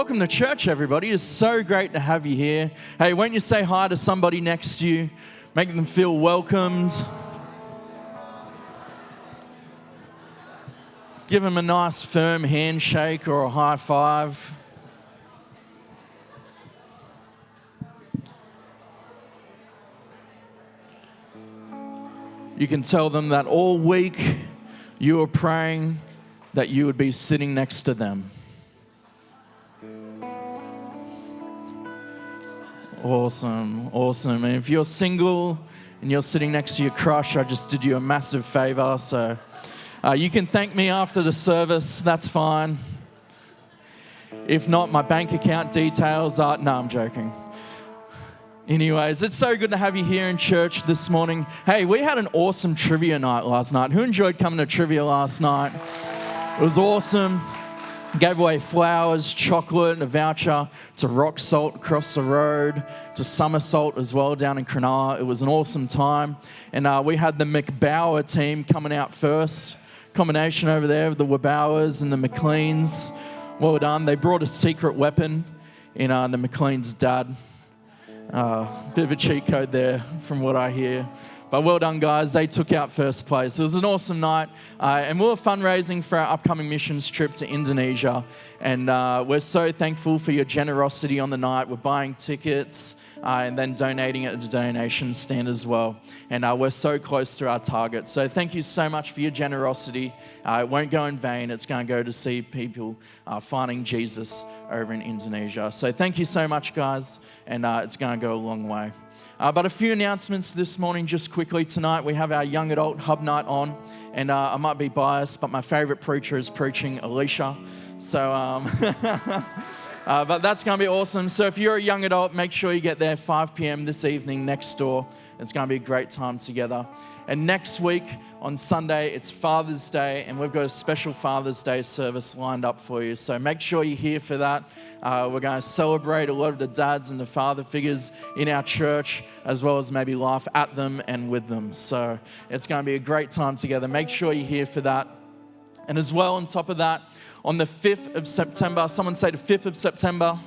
welcome to church, everybody. It's so great to have you here. Hey, won't you say hi to somebody next to you? Make them feel welcomed. Give them a nice firm handshake or a high five. You can tell them that all week you were praying that you would be sitting next to them. Awesome, awesome. And if you're single and you're sitting next to your crush, I just did you a massive favor. So you can thank me after the service. That's fine. If not, my bank account details are... No, I'm joking. Anyways, it's so good to have you here in church this morning. Hey, we had an awesome trivia night last night. Who enjoyed coming to trivia last night? It was awesome. Gave away flowers, chocolate, and a voucher to Rock Salt across the road, to Summer Salt as well down in Cronulla. It was an awesome time. And we had the McBauer team coming out first. Combination over there of the Wabauers and the McLeans. Well done. They brought a secret weapon in the McLean's dad. Bit of a cheat code there from what I hear. But well done, guys. They took out first place. It was an awesome night. And we were fundraising for our upcoming missions trip to Indonesia. And we're so thankful for your generosity on the night. We're buying tickets and then donating it at the donation stand as well. And we're so close to our target. So thank you so much for your generosity. It won't go in vain. It's going to go to see people finding Jesus over in Indonesia. So thank you so much, guys. And it's going to go a long way. But a few announcements this morning, just quickly. Tonight we have our young adult hub night on, and I might be biased, but my favorite preacher is preaching Alicia. So, but that's going to be awesome. So if you're a young adult, make sure you get there 5 p.m. this evening next door. It's going to be a great time together. And next week on Sunday, it's Father's Day, and we've got a special Father's Day service lined up for you. So make sure you're here for that. We're going to celebrate a lot of the dads and the father figures in our church, as well as maybe laugh at them and with them. So it's going to be a great time together. Make sure you're here for that. And as well, on top of that, on the 5th of September, someone say the 5th of September,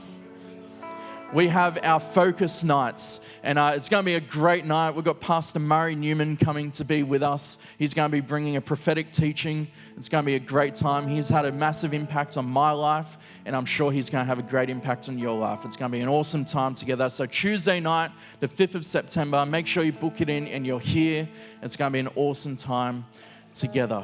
we have our focus nights, and it's going to be a great night. We've got Pastor Murray Newman coming to be with us. He's going to be bringing a prophetic teaching. It's going to be a great time. He's had a massive impact on my life, and I'm sure he's going to have a great impact on your life. It's going to be an awesome time together. So Tuesday night, the 5th of September, make sure you book it in and you're here. It's going to be an awesome time together.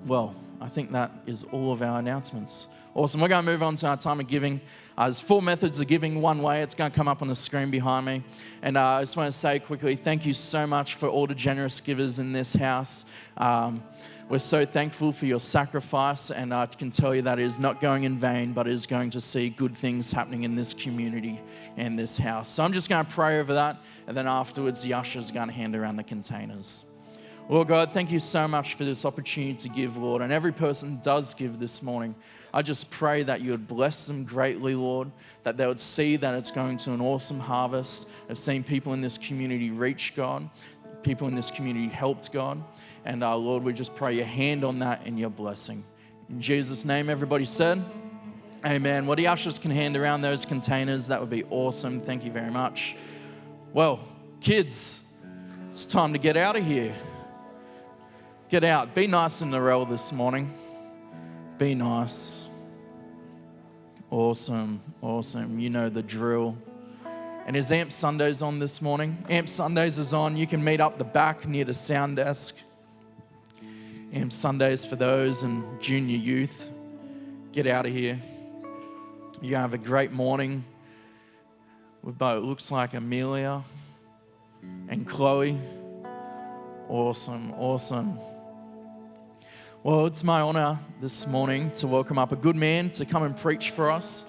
Well, I think that is all of our announcements. Awesome. We're going to move on to our time of giving. There's 4 methods of giving. One way, it's going to come up on the screen behind me. And I just want to say quickly, thank you so much for all the generous givers in this house. We're so thankful for your sacrifice, and I can tell you that it is not going in vain, but it is going to see good things happening in this community and this house. So I'm just going to pray over that, and then afterwards the ushers are going to hand around the containers. Lord God, thank you so much for this opportunity to give, Lord, and every person does give this morning. I just pray that you would bless them greatly, Lord, that they would see that it's going to an awesome harvest of seeing people in this community reach God, people in this community helped God, and Lord, we just pray your hand on that and your blessing. In Jesus' name, everybody said, amen. Well, the ushers can hand around those containers. That would be awesome. Thank you very much. Well, kids, it's time to get out of here. Get out. Be nice in the rail this morning. Be nice. Awesome, awesome. You know the drill. And is Amp Sundays on this morning? Amp Sundays is on. You can meet up the back near the sound desk. Amp Sundays for those and junior youth. Get out of here. You're going to have a great morning with both, it looks like Amelia and Chloe. Awesome, awesome. Well, it's my honor this morning to welcome up a good man to come and preach for us.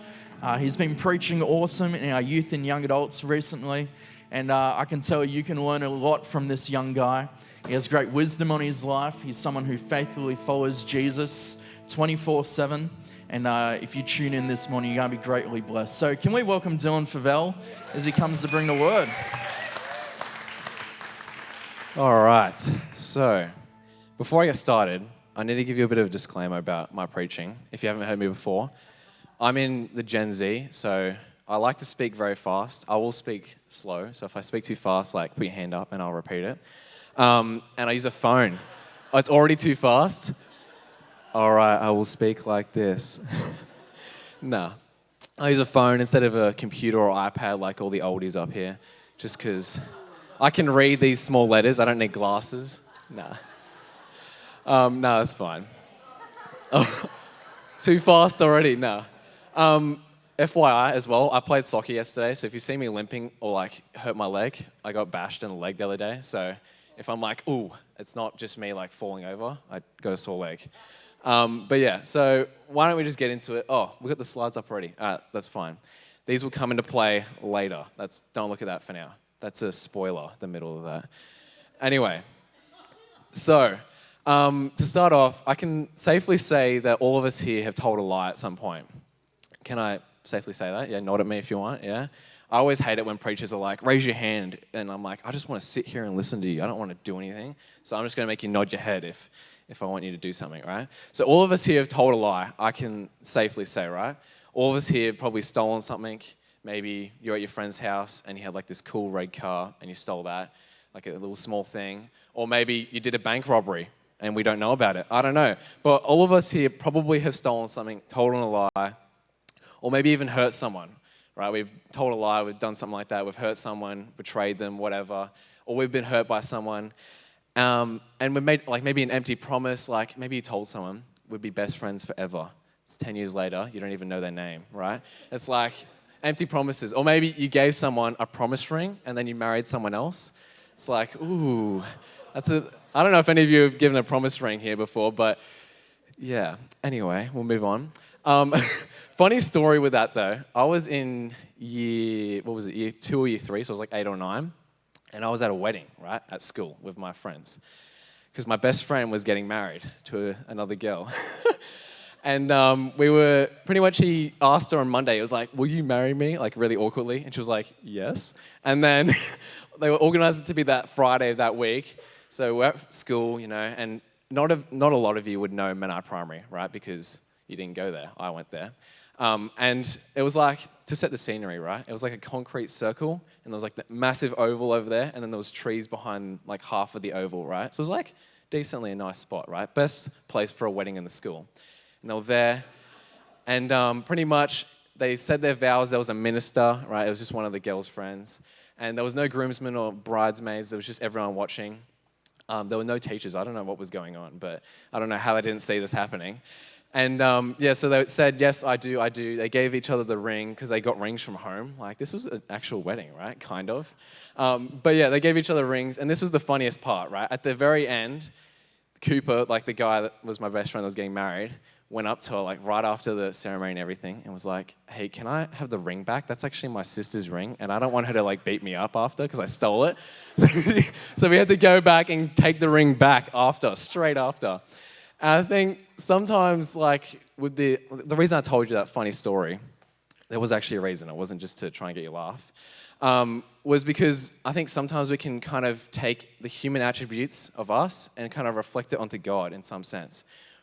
He's been preaching awesome in our youth and young adults recently, and I can tell you can learn a lot from this young guy. He has great wisdom on his life. He's someone who faithfully follows Jesus 24/7, and if you tune in this morning, you're going to be greatly blessed. So can we welcome Dylan Favelle as he comes to bring the word? All right, so before I get started, I need to give you a bit of a disclaimer about my preaching. If you haven't heard me before, I'm in the Gen Z, so I like to speak very fast. I will speak slow, so if I speak too fast, like put your hand up and I'll repeat it. And I use a phone. Oh, it's already too fast? All right, I will speak like this. Nah. I use a phone instead of a computer or iPad like all the oldies up here, just because I can read these small letters. I don't need glasses. Nah. No, that's fine. Too fast already? No. FYI as well, I played soccer yesterday, so if you see me limping or like hurt my leg, I got bashed in the leg the other day. So if I'm like, ooh, it's not just me like falling over, I got a sore leg. But yeah, so why don't we just get into it? Oh, we got the slides up already. That's fine. These will come into play later. Don't look at that for now. That's a spoiler, the middle of that. Anyway, so to start off, I can safely say that all of us here have told a lie at some point. Can I safely say that? Yeah, nod at me if you want, yeah? I always hate it when preachers are like, raise your hand, and I'm like, I just want to sit here and listen to you. I don't want to do anything, so I'm just going to make you nod your head if I want you to do something, right? So all of us here have told a lie, I can safely say, right? All of us here have probably stolen something. Maybe you're at your friend's house and you had like this cool red car and you stole that, like a little small thing. Or maybe you did a bank robbery and we don't know about it. I don't know. But all of us here probably have stolen something, told a lie, or maybe even hurt someone, right? We've told a lie, we've done something like that, we've hurt someone, betrayed them, whatever, or we've been hurt by someone. And we made like maybe an empty promise, like maybe you told someone we'd be best friends forever. It's 10 years later, you don't even know their name, right? It's like empty promises. Or maybe you gave someone a promise ring and then you married someone else. It's like, ooh, I don't know if any of you have given a promise ring here before, but yeah. Anyway, we'll move on. Funny story with that though. I was in year 2 or year 3, so I was like 8 or 9. And I was at a wedding, right, at school with my friends. Because my best friend was getting married to another girl. And we were, pretty much he asked her on Monday, he was like, will you marry me? Like really awkwardly. And she was like, yes. And then they were organized it to be that Friday of that week. So we're at school, and not a lot of you would know Menai Primary, right? Because you didn't go there. I went there. And it was like, to set the scenery, right? It was like a concrete circle, and there was like the massive oval over there, and then there was trees behind like half of the oval, right? So it was like decently a nice spot, right? Best place for a wedding in the school. And they were there, and pretty much they said their vows. There was a minister, right? It was just one of the girls' friends. And there was no groomsmen or bridesmaids. There was just everyone watching. There were no teachers. I don't know what was going on, but I don't know how they didn't see this happening. And so they said, yes, I do. They gave each other the ring because they got rings from home. Like, this was an actual wedding, right? Kind of. But yeah, they gave each other rings. And this was the funniest part, right? At the very end, Cooper, like the guy that was my best friend that was getting married, went up to her, like, right after the ceremony and everything, and was like, hey, can I have the ring back? That's actually my sister's ring, and I don't want her to, like, beat me up after because I stole it. So we had to go back and take the ring back straight after. And I think sometimes, like, with the reason I told you that funny story, there was actually a reason. It wasn't just to try and get you to laugh. Was because I think sometimes we can kind of take the human attributes of us and kind of reflect it onto God in some sense,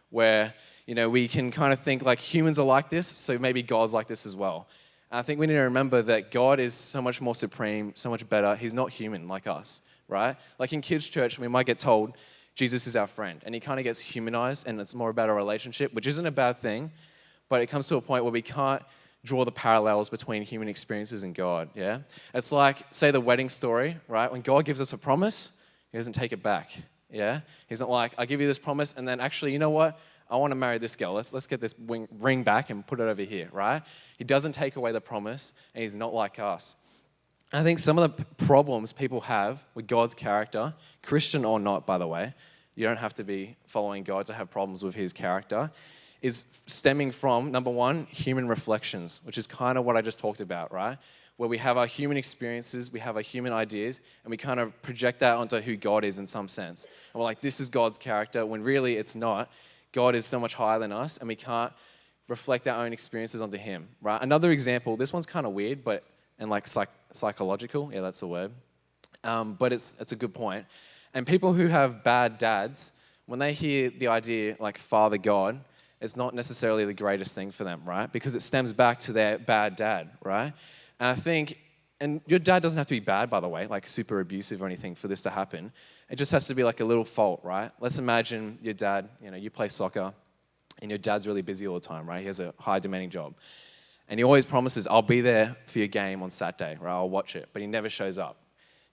where, we can kind of think like humans are like this, so maybe God's like this as well. And I think we need to remember that God is so much more supreme, so much better. He's not human like us, right? Like in kids' church, we might get told, Jesus is our friend, and he kind of gets humanized, and it's more about a relationship, which isn't a bad thing, but it comes to a point where we can't draw the parallels between human experiences and God, yeah? It's like, say, the wedding story, right? When God gives us a promise, he doesn't take it back, yeah? He's not like, I give you this promise, and then actually, you know what? I want to marry this girl. Let's get this ring back and put it over here, right? He doesn't take away the promise, and he's not like us. I think some of the problems people have with God's character, Christian or not, by the way, you don't have to be following God to have problems with his character, is stemming from, number one, human reflections, which is kind of what I just talked about, right? Where we have our human experiences, we have our human ideas, and we kind of project that onto who God is in some sense. And we're like, this is God's character, when really it's not. God is so much higher than us, and we can't reflect our own experiences onto him, right? Another example, this one's kind of weird, and like psychological, yeah, that's the word. But it's a good point. And people who have bad dads, when they hear the idea like Father God, it's not necessarily the greatest thing for them, right? Because it stems back to their bad dad, right? And I think, and your dad doesn't have to be bad, by the way, like super abusive or anything for this to happen. It just has to be like a little fault, right? Let's imagine your dad, you play soccer and your dad's really busy all the time, right? He has a high demanding job. And he always promises, I'll be there for your game on Saturday, right? I'll watch it, but he never shows up.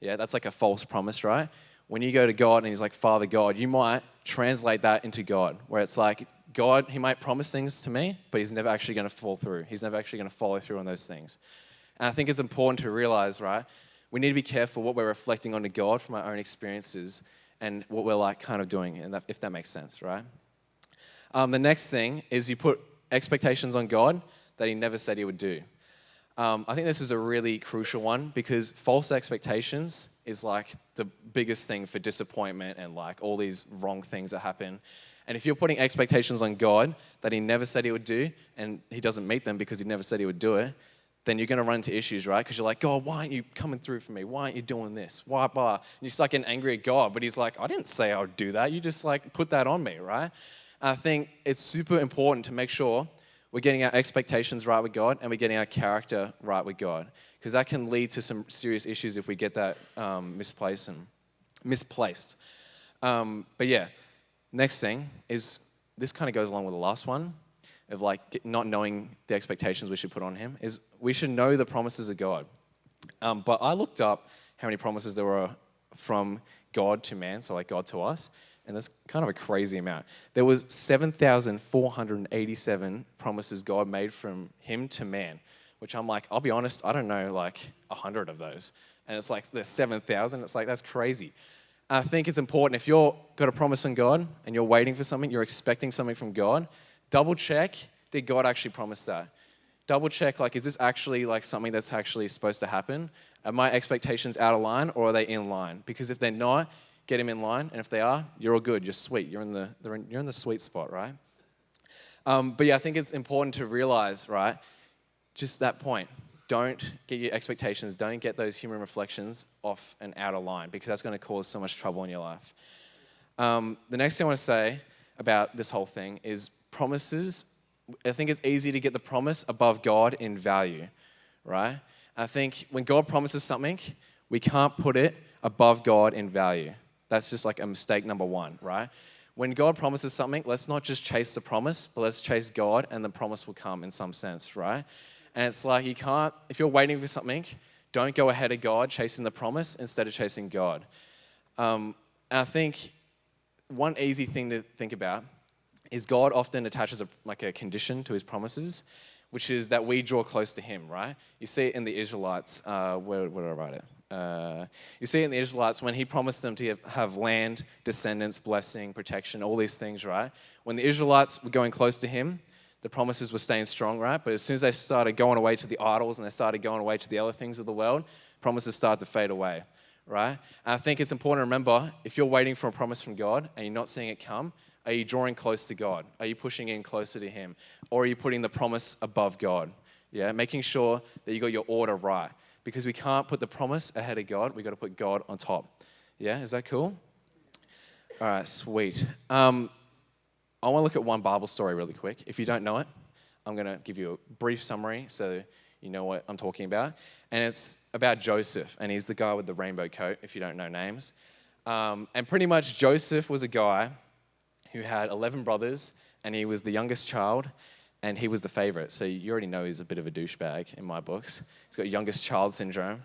Yeah, that's like a false promise, right? When you go to God and he's like, Father God, you might translate that into God, where it's like, God, he might promise things to me, but he's never actually going to fall through. He's never actually going to follow through on those things. And I think it's important to realize, right, we need to be careful what we're reflecting onto God from our own experiences and what we're like kind of doing, and if that makes sense, right? The next thing is you put expectations on God that he never said he would do. I think this is a really crucial one because false expectations is like the biggest thing for disappointment and like all these wrong things that happen. And if you're putting expectations on God that he never said he would do and he doesn't meet them because he never said he would do it, then you're going to run into issues, right? Because you're like, God, why aren't you coming through for me? Why aren't you doing this? Why, blah? And you start getting angry at God, but he's like, I didn't say I would do that. You just like put that on me, right? And I think it's super important to make sure we're getting our expectations right with God and we're getting our character right with God. Because that can lead to some serious issues if we get that misplaced. But yeah, next thing is, this kind of goes along with the last one, of like not knowing the expectations we should put on him, is we should know the promises of God. But I looked up how many promises there were from God to man, so like God to us, and that's kind of a crazy amount. There was 7,487 promises God made from him to man, which I'm like, I'll be honest, I don't know like 100 of those. And it's like there's 7,000, it's like that's crazy. I think it's important, if you've got a promise on God and you're waiting for something, you're expecting something from God, double check, did God actually promise that? Double check, like, is this actually like something that's actually supposed to happen? Are my expectations out of line or are they in line? Because if they're not, get them in line, and if they are, you're all good, you're sweet, you're in the sweet spot, right? But yeah, I think it's important to realize, right, just that point. Don't get your expectations, don't get those human reflections off and out of line, because that's going to cause so much trouble in your life. The next thing I want to say about this whole thing is promises. I think it's easy to get the promise above God in value, right? I think when God promises something, we can't put it above God in value. That's just like a mistake number one, right? When God promises something, let's not just chase the promise, but let's chase God and the promise will come in some sense, right? And it's like you can't, if you're waiting for something, don't go ahead of God chasing the promise instead of chasing God. And I think one easy thing to think about is God often attaches a condition to his promises, which is that we draw close to him, right? You see it in the Israelites. Where did I write it? You see it in the Israelites when he promised them to have land, descendants, blessing, protection, all these things, right? When the Israelites were going close to him, the promises were staying strong, right? But as soon as they started going away to the idols and they started going away to the other things of the world, promises started to fade away, right? And I think it's important to remember, if you're waiting for a promise from God and you're not seeing it come, are you drawing close to God? Are you pushing in closer to him? Or are you putting the promise above God? Yeah, making sure that you got your order right. Because we can't put the promise ahead of God. We've got to put God on top. Yeah, is that cool? All right, sweet. I want to look at one Bible story really quick. If you don't know it, I'm going to give you a brief summary so you know what I'm talking about. And it's about Joseph, and he's the guy with the rainbow coat, if you don't know names. And pretty much Joseph was a guy who had 11 brothers, and he was the youngest child, and he was the favorite. So you already know he's a bit of a douchebag in my books. He's got youngest child syndrome.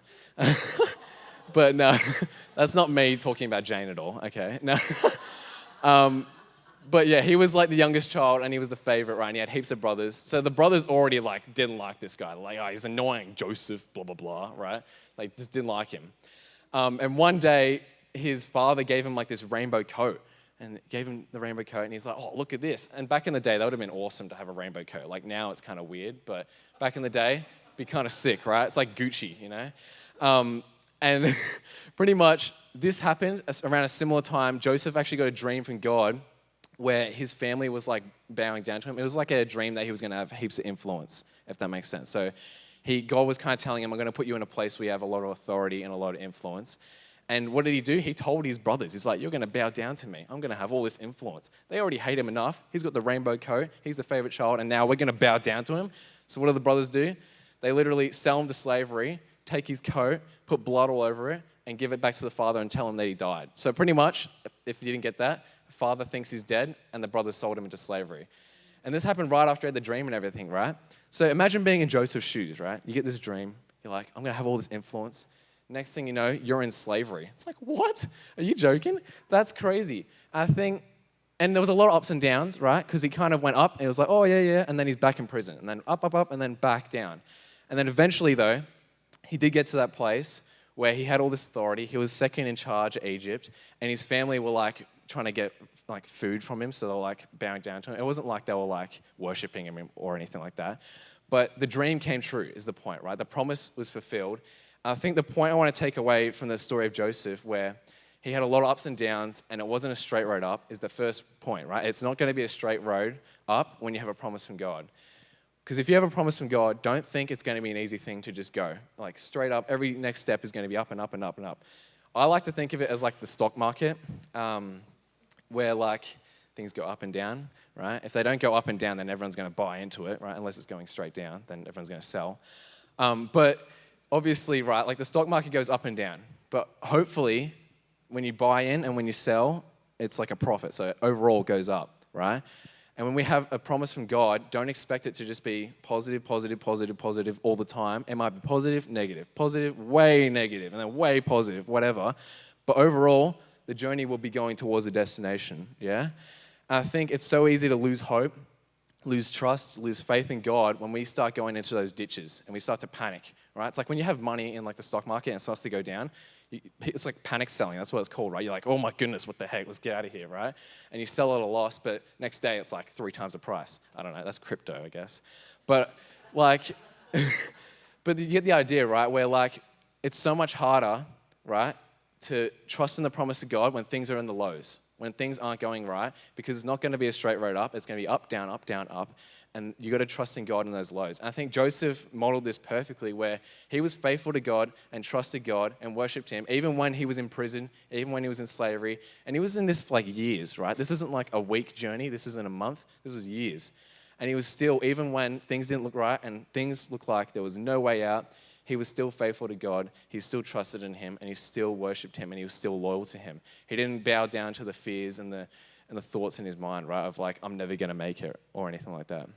But no, that's not me talking about Jane at all, okay? No. But yeah, he was like the youngest child, and he was the favorite, right? And he had heaps of brothers. So the brothers already like didn't like this guy. Like, oh, he's annoying, Joseph, blah, blah, blah, right? Like, just didn't like him. And one day, his father gave him like this rainbow coat, and gave him the rainbow coat, and he's like, oh, look at this. And back in the day, that would have been awesome to have a rainbow coat. Like, now it's kind of weird, but back in the day, it'd be kind of sick, right? It's like Gucci, you know? And pretty much this happened around a similar time. Joseph actually got a dream from God where his family was like bowing down to him. It was like a dream that he was going to have heaps of influence, if that makes sense. So God was kind of telling him, I'm going to put you in a place where you have a lot of authority and a lot of influence. And what did he do? He told his brothers, he's like, you're going to bow down to me. I'm going to have all this influence. They already hate him enough. He's got the rainbow coat. He's the favorite child. And now we're going to bow down to him. So what do the brothers do? They literally sell him to slavery, take his coat, put blood all over it, and give it back to the father and tell him that he died. So pretty much, if you didn't get that, the father thinks he's dead, and the brothers sold him into slavery. And this happened right after he had the dream and everything, right? So imagine being in Joseph's shoes, right? You get this dream. You're like, I'm going to have all this influence. Next thing you know, you're in slavery. It's like, what? Are you joking? That's crazy. I think, and there was a lot of ups and downs, right? Because he kind of went up, and it was like, oh, yeah, yeah, and then he's back in prison. And then up, and then back down. And then eventually, though, he did get to that place where he had all this authority. He was second in charge of Egypt, and his family were like trying to get like food from him, so they were like bowing down to him. It wasn't like they were like worshiping him or anything like that. But the dream came true, is the point, right? The promise was fulfilled. I think the point I want to take away from the story of Joseph, where he had a lot of ups and downs, and it wasn't a straight road up, is the first point, right? It's not going to be a straight road up when you have a promise from God. Because if you have a promise from God, don't think it's going to be an easy thing to just go. Like straight up, every next step is going to be up and up and up and up. I like to think of it as like the stock market, where like things go up and down, right? If they don't go up and down, then everyone's going to buy into it, right? Unless it's going straight down, then everyone's going to sell. But obviously, right, like the stock market goes up and down. But hopefully, when you buy in and when you sell, it's like a profit. So overall goes up, right? And when we have a promise from God, don't expect it to just be positive, positive, positive, positive all the time. It might be positive, way negative, and then way positive, whatever. But overall, the journey will be going towards a destination, yeah? I think it's so easy to lose hope, lose trust, lose faith in God when we start going into those ditches and we start to panic, right? It's like when you have money in like the stock market and it starts to go down, it's like panic selling. That's what it's called, right? You're like, oh my goodness, what the heck? Let's get out of here, right? And you sell at a loss, but next day it's like 3 times the price. I don't know. That's crypto, I guess. But like, but you get the idea, right? Where like it's so much harder, right, to trust in the promise of God when things are in the lows, when things aren't going right, because it's not going to be a straight road up. It's going to be up, down, up, down, up. And you got to trust in God in those lows. And I think Joseph modeled this perfectly, where he was faithful to God and trusted God and worshipped him, even when he was in prison, even when he was in slavery. And he was in this for like years, right? This isn't like a week journey. This isn't a month. This was years. And he was still, even when things didn't look right and things looked like there was no way out, he was still faithful to God. He still trusted in him, and he still worshipped him, and he was still loyal to him. He didn't bow down to the fears and the thoughts in his mind, right, of like, I'm never going to make it or anything like that.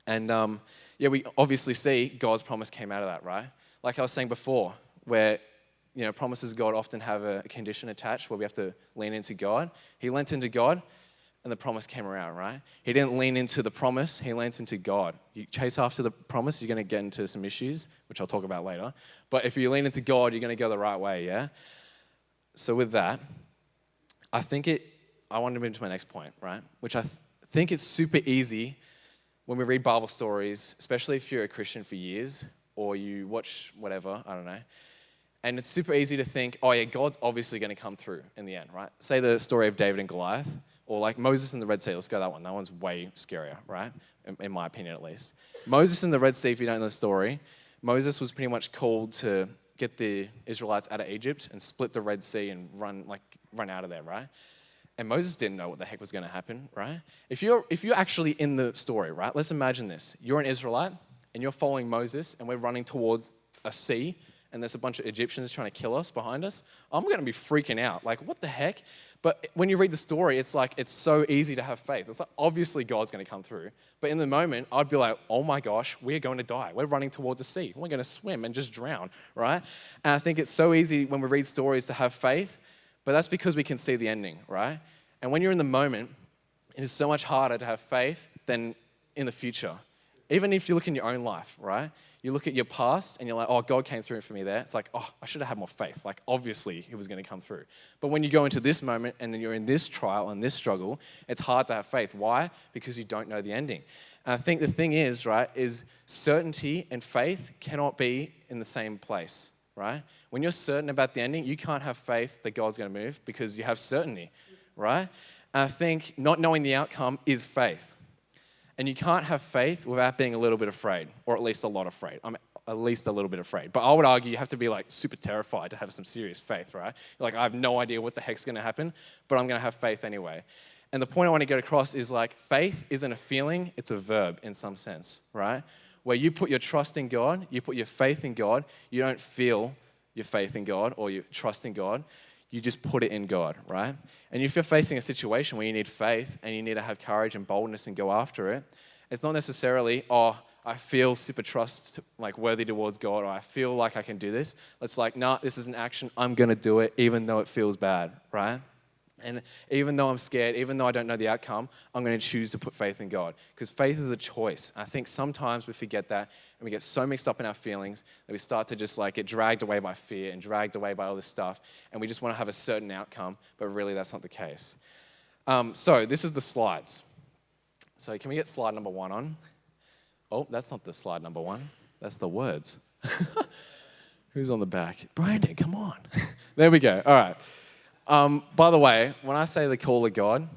And yeah, we obviously see God's promise came out of that, right? Like I was saying before, where, you know, promises of God often have a condition attached where we have to lean into God. He leant into God, and the promise came around, right? He didn't lean into the promise, he leans into God. You chase after the promise, you're going to get into some issues, which I'll talk about later. But if you lean into God, you're going to go the right way, yeah? So with that, I want to move to my next point, right? Which I think it's super easy when we read Bible stories, especially if you're a Christian for years, or you watch whatever, I don't know. And it's super easy to think, oh yeah, God's obviously going to come through in the end, right? Say the story of David and Goliath, or like Moses and the Red Sea. Let's go that one. That one's way scarier, right? In my opinion, at least. Moses and the Red Sea, if you don't know the story, Moses was pretty much called to get the Israelites out of Egypt and split the Red Sea and run out of there, right? And Moses didn't know what the heck was going to happen, right? If you're actually in the story, right? Let's imagine this. You're an Israelite, and you're following Moses, and we're running towards a sea, and there's a bunch of Egyptians trying to kill us behind us. I'm going to be freaking out. Like, what the heck? But when you read the story, it's like, it's so easy to have faith. It's like, obviously God's going to come through. But in the moment, I'd be like, oh my gosh, we're going to die. We're running towards a sea. We're going to swim and just drown, right? And I think it's so easy when we read stories to have faith, but that's because we can see the ending, right? And when you're in the moment, it is so much harder to have faith than in the future. Even if you look in your own life, right? You look at your past and you're like, oh, God came through for me there. It's like, oh, I should have had more faith. Like, obviously, he was going to come through. But when you go into this moment and then you're in this trial and this struggle, it's hard to have faith. Why? Because you don't know the ending. And I think the thing is, right, is certainty and faith cannot be in the same place, right? When you're certain about the ending, you can't have faith that God's going to move because you have certainty, right? And I think not knowing the outcome is faith. And you can't have faith without being a little bit afraid, or at least a lot afraid. at least a little bit afraid. But I would argue you have to be like super terrified to have some serious faith, right? Like, I have no idea what the heck's going to happen, but I'm going to have faith anyway. And the point I want to get across is like, faith isn't a feeling, it's a verb in some sense, right? Where you put your trust in God, you put your faith in God, you don't feel your faith in God or your trust in God, you just put it in God, right? And if you're facing a situation where you need faith and you need to have courage and boldness and go after it, it's not necessarily, oh, I feel super trust, like worthy towards God, or I feel like I can do this. It's like, nah, this is an action, I'm going to do it even though it feels bad, right? And even though I'm scared, even though I don't know the outcome, I'm going to choose to put faith in God. Because faith is a choice. I think sometimes we forget that and we get so mixed up in our feelings that we start to just like get dragged away by fear and dragged away by all this stuff. And we just want to have a certain outcome, but really that's not the case. So this is the slides. So can we get slide number 1 on? Oh, that's not the slide number 1. That's the words. Who's on the back? Brandon, come on. There we go. All right. By the way, when I say the call of God,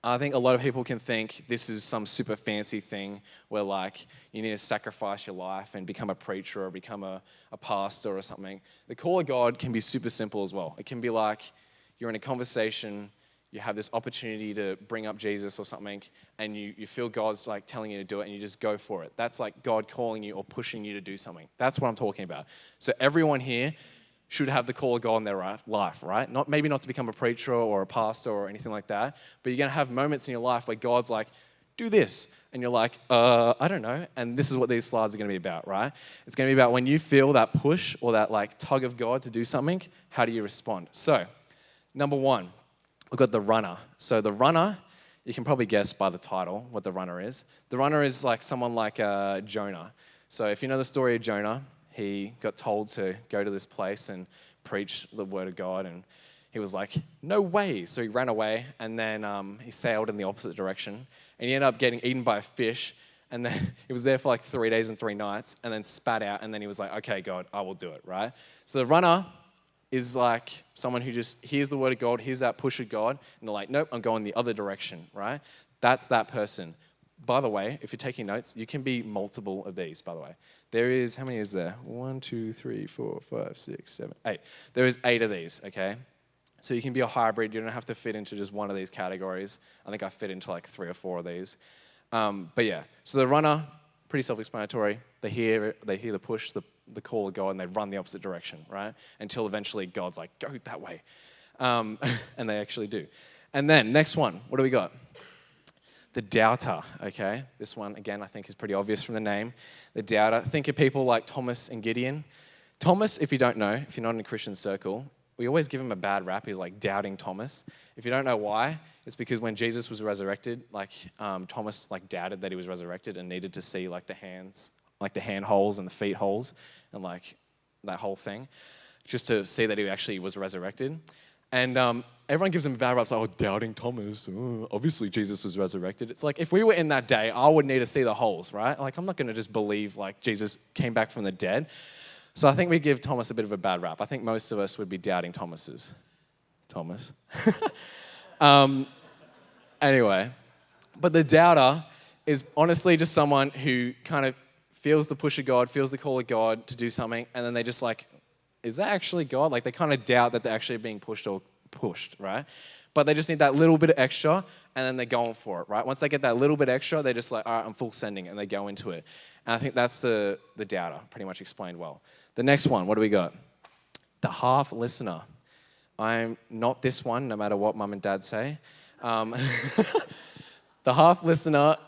I think a lot of people can think this is some super fancy thing where like you need to sacrifice your life and become a preacher or become a pastor or something. The call of God can be super simple as well. It can be like you're in a conversation, you have this opportunity to bring up Jesus or something, and you feel God's like telling you to do it and you just go for it. That's like God calling you or pushing you to do something. That's what I'm talking about. So everyone here should have the call of God in their life, right? Maybe not to become a preacher or a pastor or anything like that, but you're going to have moments in your life where God's like, do this. And you're like, I don't know. And this is what these slides are going to be about, right? It's going to be about when you feel that push or that like tug of God to do something, how do you respond? So, number 1, we've got the runner. So the runner, you can probably guess by the title what the runner is. The runner is like someone like Jonah. So if you know the story of Jonah, he got told to go to this place and preach the word of God, and he was like, no way. So he ran away, and then he sailed in the opposite direction, and he ended up getting eaten by a fish, and then he was there for like 3 days and 3 nights, and then spat out, and then he was like, okay, God, I will do it, right? So the runner is like someone who just hears the word of God, hears that push of God, and they're like, nope, I'm going the other direction, right? That's that person. By the way, if you're taking notes, you can be multiple of these, by the way. There is, how many is there? 1, 2, 3, 4, 5, 6, 7, 8. There is 8 of these, okay? So you can be a hybrid. You don't have to fit into just one of these categories. I think I fit into like 3 or 4 of these. But yeah, so the runner, pretty self-explanatory. They hear the push, the call of God, and they run the opposite direction, right? Until eventually God's like, go that way. And they actually do. And then, next one, what do we got? The doubter, okay? This one, again, I think is pretty obvious from the name. The doubter. Think of people like Thomas and Gideon. Thomas, if you don't know, if you're not in a Christian circle, we always give him a bad rap. He's like doubting Thomas. If you don't know why, it's because when Jesus was resurrected, like Thomas like doubted that he was resurrected and needed to see like the hands, like the hand holes and the feet holes and like that whole thing, just to see that he actually was resurrected. And everyone gives him a bad rap, like, oh, doubting Thomas. Oh, obviously, Jesus was resurrected. It's like, if we were in that day, I would need to see the holes, right? Like, I'm not going to just believe, like, Jesus came back from the dead. So I think we give Thomas a bit of a bad rap. I think most of us would be doubting Thomas. Anyway, but the doubter is honestly just someone who kind of feels the push of God, feels the call of God to do something, and then they just like, is that actually God? Like they kind of doubt that they're actually being pushed, right? But they just need that little bit of extra, and then they're going for it, right? Once they get that little bit extra, they're just like, all right, I'm full sending, and they go into it. And I think that's the doubter, pretty much explained well. The next one, what do we got? The half listener. I'm not this one, no matter what mum and dad say. The half listener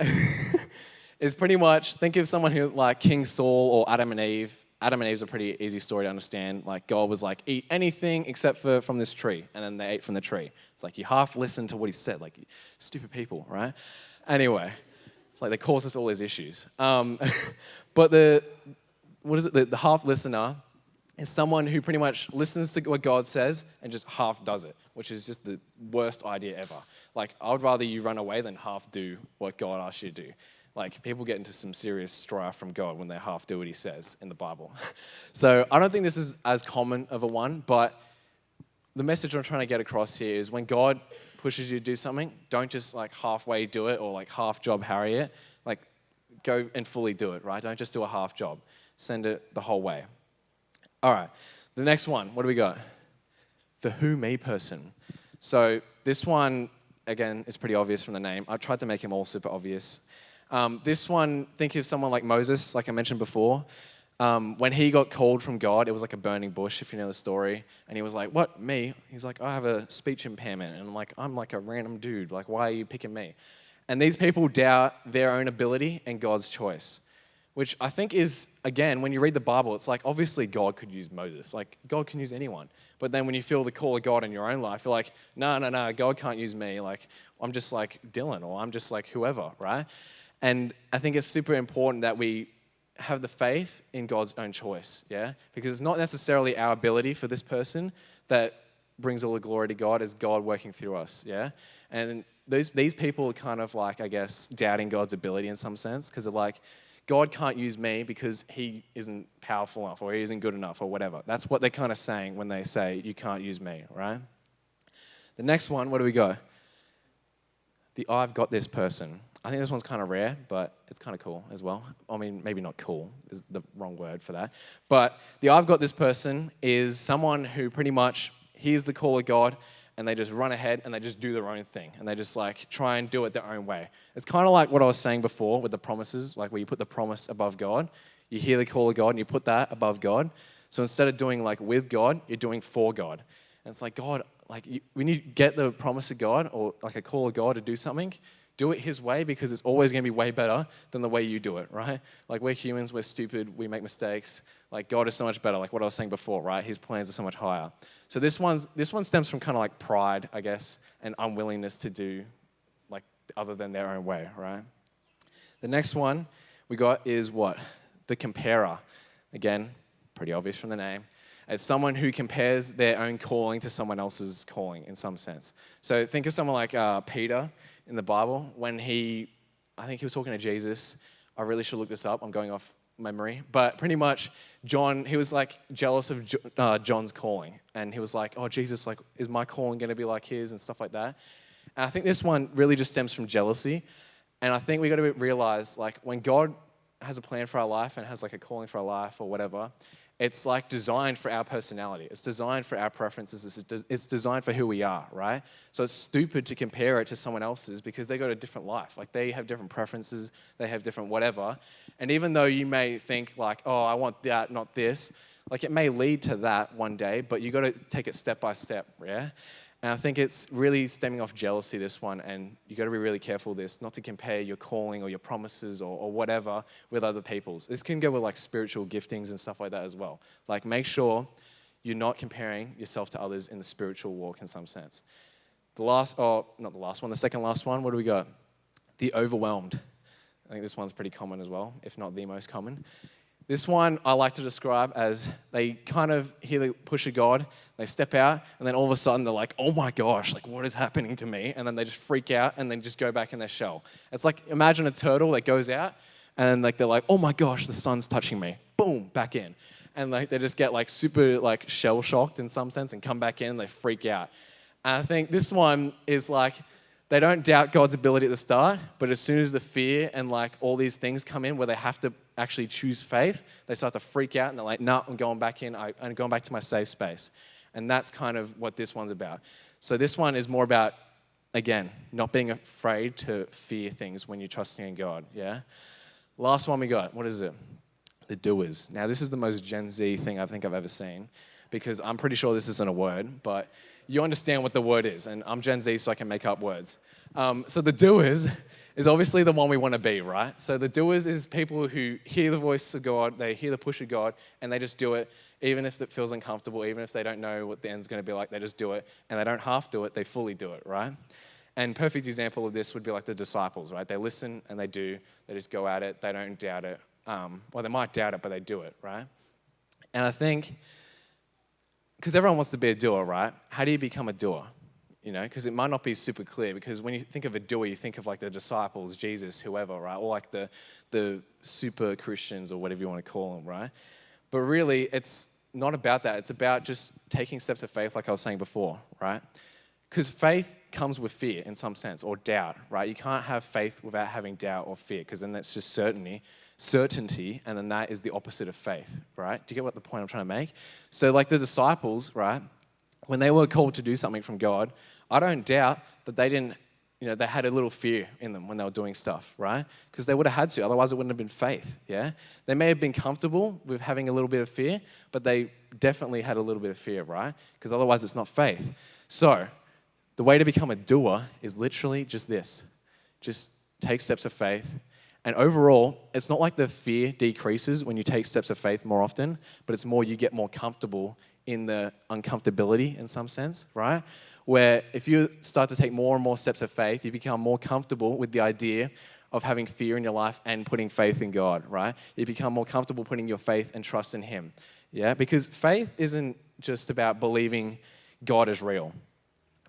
is pretty much, think of someone who like King Saul or Adam and Eve. Adam and Eve's a pretty easy story to understand. Like God was like, eat anything except for from this tree. And then they ate from the tree. It's like you half listen to what he said, like stupid people, right? Anyway, it's like they cause us all these issues. But the half listener is someone who pretty much listens to what God says and just half does it, which is just the worst idea ever. Like I would rather you run away than half do what God asks you to do. Like, people get into some serious strife from God when they half do what he says in the Bible. So I don't think this is as common of a one, but the message I'm trying to get across here is when God pushes you to do something, don't just like halfway do it or like half job Harry it. Like, go and fully do it, right? Don't just do a half job. Send it the whole way. All right, the next one, what do we got? The who me person. So this one, again, is pretty obvious from the name. I tried to make them all super obvious. This one, think of someone like Moses, like I mentioned before. When he got called from God, it was like a burning bush, if you know the story. And he was like, what, me? He's like, I have a speech impairment. And I'm like a random dude. Like, why are you picking me? And these people doubt their own ability and God's choice, which I think is, again, when you read the Bible, it's like, obviously God could use Moses. Like, God can use anyone. But then when you feel the call of God in your own life, you're like, no, God can't use me. Like, I'm just like Dylan, or I'm just like whoever, right? And I think it's super important that we have the faith in God's own choice, yeah? Because it's not necessarily our ability for this person that brings all the glory to God, it's God working through us, yeah? And these people are kind of like, I guess, doubting God's ability in some sense, because they're like, God can't use me because he isn't powerful enough or he isn't good enough or whatever. That's what they're kind of saying when they say, you can't use me, right? The next one, what do we go? The I've got this person. I think this one's kind of rare, but it's kind of cool as well. I mean, maybe not cool is the wrong word for that. But the I've got this person is someone who pretty much hears the call of God and they just run ahead and they just do their own thing. And they just like try and do it their own way. It's kind of like what I was saying before with the promises, like where you put the promise above God. You hear the call of God and you put that above God. So instead of doing like with God, you're doing for God. And it's like, God, like when you get the promise of God or like a call of God to do something, do it his way because it's always going to be way better than the way you do it, right? Like we're humans, we're stupid, we make mistakes. Like God is so much better, like what I was saying before, right? His plans are so much higher. So this one stems from kind of like pride, I guess, and unwillingness to do like other than their own way, right? The next one we got is what? The comparer. Again, pretty obvious from the name. It's someone who compares their own calling to someone else's calling in some sense. So think of someone like Peter in the Bible when I think he was talking to Jesus. I really should look this up. I'm going off memory. But pretty much John, he was like jealous of John's calling. And he was like, oh, Jesus, like, is my calling going to be like his and stuff like that? And I think this one really just stems from jealousy. And I think we got to realize like when God has a plan for our life and has like a calling for our life or whatever, it's like designed for our personality. It's designed for our preferences. It's designed for who we are, right? So it's stupid to compare it to someone else's because they got a different life. Like they have different preferences. They have different whatever. And even though you may think like, oh, I want that, not this, like it may lead to that one day, but you got to take it step by step, yeah? And I think it's really stemming off jealousy, this one, and you got to be really careful with this, not to compare your calling or your promises or whatever with other people's. This can go with like spiritual giftings and stuff like that as well. Like make sure you're not comparing yourself to others in the spiritual walk in some sense. The second last one, what do we got? The overwhelmed. I think this one's pretty common as well, if not the most common. This one I like to describe as they kind of hear the push of God, they step out, and then all of a sudden they're like, oh my gosh, like what is happening to me? And then they just freak out and then just go back in their shell. It's like, imagine a turtle that goes out and like they're like, oh my gosh, the sun's touching me. Boom, back in. And like they just get like super like shell shocked in some sense and come back in and they freak out. And I think this one is like, they don't doubt God's ability at the start, but as soon as the fear and like all these things come in where they have to actually choose faith, they start to freak out and they're like, no, I'm going back in. I'm going back to my safe space. And that's kind of what this one's about. So this one is more about, again, not being afraid to fear things when you're trusting in God, yeah? Last one we got, what is it? The doers. Now this is the most Gen Z thing I think I've ever seen because I'm pretty sure this isn't a word, but you understand what the word is, and I'm Gen Z, so I can make up words. So the doers is obviously the one we want to be, right? So the doers is people who hear the voice of God, they hear the push of God, and they just do it, even if it feels uncomfortable, even if they don't know what the end's going to be like, they just do it, and they don't half do it, they fully do it, right? And perfect example of this would be like the disciples, right? They listen and they do, they just go at it, they don't doubt it. Well, they might doubt it, but they do it, right? And I think, because everyone wants to be a doer, right? How do you become a doer? You know, because it might not be super clear, because when you think of a doer, you think of like the disciples, Jesus, whoever, right? Or like the super Christians or whatever you want to call them, right? But really, it's not about that. It's about just taking steps of faith, like I was saying before, right? Because faith comes with fear in some sense, or doubt, right? You can't have faith without having doubt or fear, because then that's just certainty. certainty, and then that is the opposite of faith, right? Do you get what the point I'm trying to make? So like the disciples, right, when they were called to do something from God, I don't doubt that they didn't, they had a little fear in them when they were doing stuff, right? Because they would have had to, otherwise it wouldn't have been faith, yeah? They may have been comfortable with having a little bit of fear, but they definitely had a little bit of fear, right? Because otherwise it's not faith. So the way to become a doer is literally just this. Just take steps of faith. And overall, it's not like the fear decreases when you take steps of faith more often, but it's more you get more comfortable in the uncomfortability in some sense, right? Where if you start to take more and more steps of faith, you become more comfortable with the idea of having fear in your life and putting faith in God, right? You become more comfortable putting your faith and trust in Him, yeah? Because faith isn't just about believing God is real,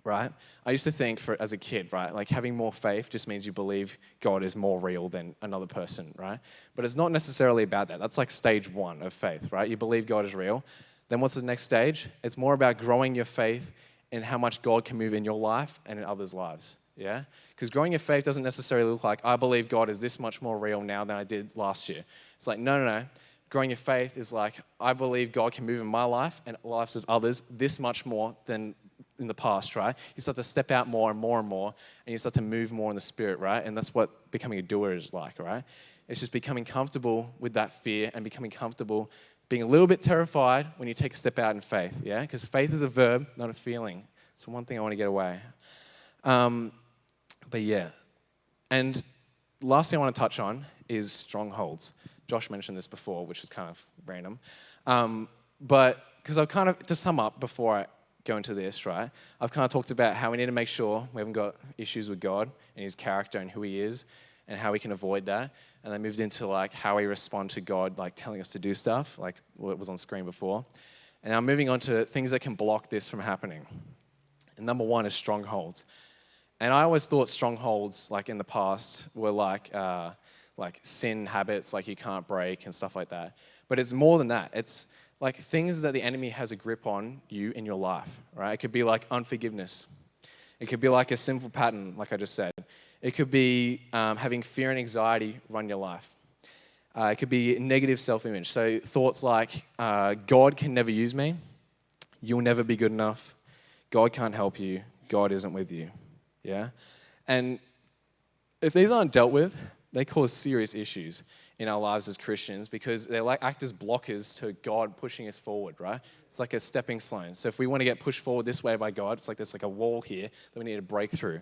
right? I used to think as a kid, right, like having more faith just means you believe God is more real than another person, right? But it's not necessarily about that. That's like stage one of faith, right? You believe God is real. Then what's the next stage? It's more about growing your faith in how much God can move in your life and in others' lives, yeah? Because growing your faith doesn't necessarily look like, I believe God is this much more real now than I did last year. It's like, no. Growing your faith is like, I believe God can move in my life and lives of others this much more than in the past, right? You start to step out more and more and more, and you start to move more in the Spirit, right? And that's what becoming a doer is like, right? It's just becoming comfortable with that fear and becoming comfortable being a little bit terrified when you take a step out in faith, yeah? Because faith is a verb, not a feeling. So one thing I want to get away. But yeah. And last thing I want to touch on is strongholds. Josh mentioned this before, which is kind of random. But because I've kind of, to sum up before I go into this, right, I've kind of talked about how we need to make sure we haven't got issues with God and His character and who He is and how we can avoid that. And I moved into like how we respond to God, like telling us to do stuff, like what was on screen before. And I'm moving on to things that can block this from happening. And number one is strongholds. And I always thought strongholds, like in the past, were like sin habits, like you can't break and stuff like that. But it's more than that. It's like things that the enemy has a grip on you in your life, right? It could be like unforgiveness. It could be like a sinful pattern, like I just said. It could be having fear and anxiety run your life. It could be negative self-image. So thoughts like, God can never use me. You'll never be good enough. God can't help you. God isn't with you. Yeah? And if these aren't dealt with, they cause serious issues in our lives as Christians because they like act as blockers to God pushing us forward, right? It's like a stepping stone. So if we want to get pushed forward this way by God, it's like there's like a wall here that we need to break through.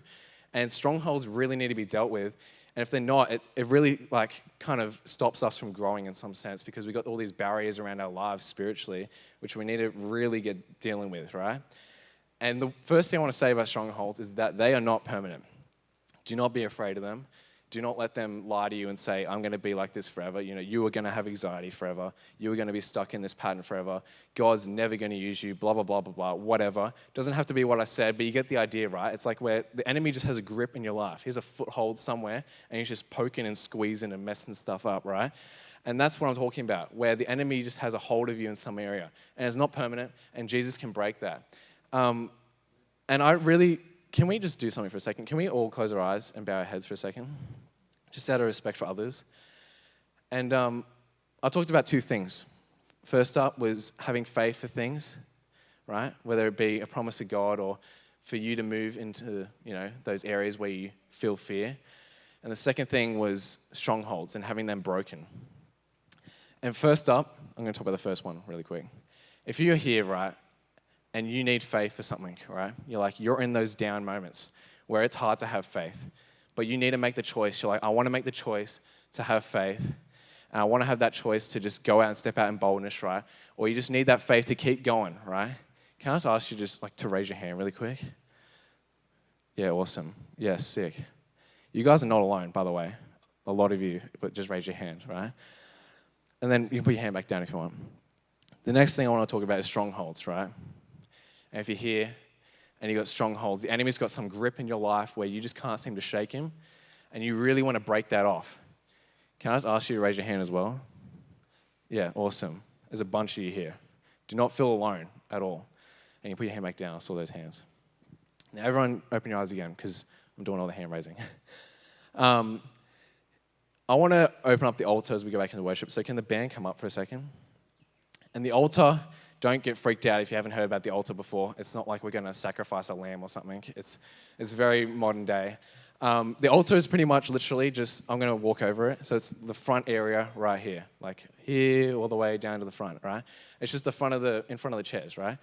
And strongholds really need to be dealt with. And if they're not, it really like kind of stops us from growing in some sense because we've got all these barriers around our lives spiritually, which we need to really get dealing with, right? And the first thing I want to say about strongholds is that they are not permanent. Do not be afraid of them. Do not let them lie to you and say, I'm going to be like this forever. You are going to have anxiety forever. You are going to be stuck in this pattern forever. God's never going to use you, blah, blah, blah, blah, blah, whatever. Doesn't have to be what I said, but you get the idea, right? It's like where the enemy just has a grip in your life. He has a foothold somewhere, and he's just poking and squeezing and messing stuff up, right? And that's what I'm talking about, where the enemy just has a hold of you in some area. And it's not permanent, and Jesus can break that. And can we just do something for a second? Can we all close our eyes and bow our heads for a second? Just out of respect for others. And I talked about two things. First up was having faith for things, right? Whether it be a promise of God or for you to move into, those areas where you feel fear. And the second thing was strongholds and having them broken. And first up, I'm going to talk about the first one really quick. If you're here, right, and you need faith for something, right? You're in those down moments where it's hard to have faith. But you need to make the choice. You're like, I want to make the choice to have faith. And I want to have that choice to just go out and step out in boldness, right? Or you just need that faith to keep going, right? Can I just ask you just to raise your hand really quick? Yeah, awesome. Yeah, sick. You guys are not alone, by the way. A lot of you, but just raise your hand, right? And then you can put your hand back down if you want. The next thing I want to talk about is strongholds, right? And if you're here, and you've got strongholds, the enemy's got some grip in your life where you just can't seem to shake him, and you really want to break that off. Can I just ask you to raise your hand as well? Yeah, awesome. There's a bunch of you here. Do not feel alone at all. And you put your hand back down. I saw those hands. Now, everyone open your eyes again because I'm doing all the hand raising. I I want to open up the altar as we go back into worship. So can the band come up for a second? And the altar, don't get freaked out if you haven't heard about the altar before. It's not like we're going to sacrifice a lamb or something. It's very modern day. The altar is pretty much literally just, I'm going to walk over it. So it's the front area right here, like here all the way down to the front, right? It's just in front of the chairs, right?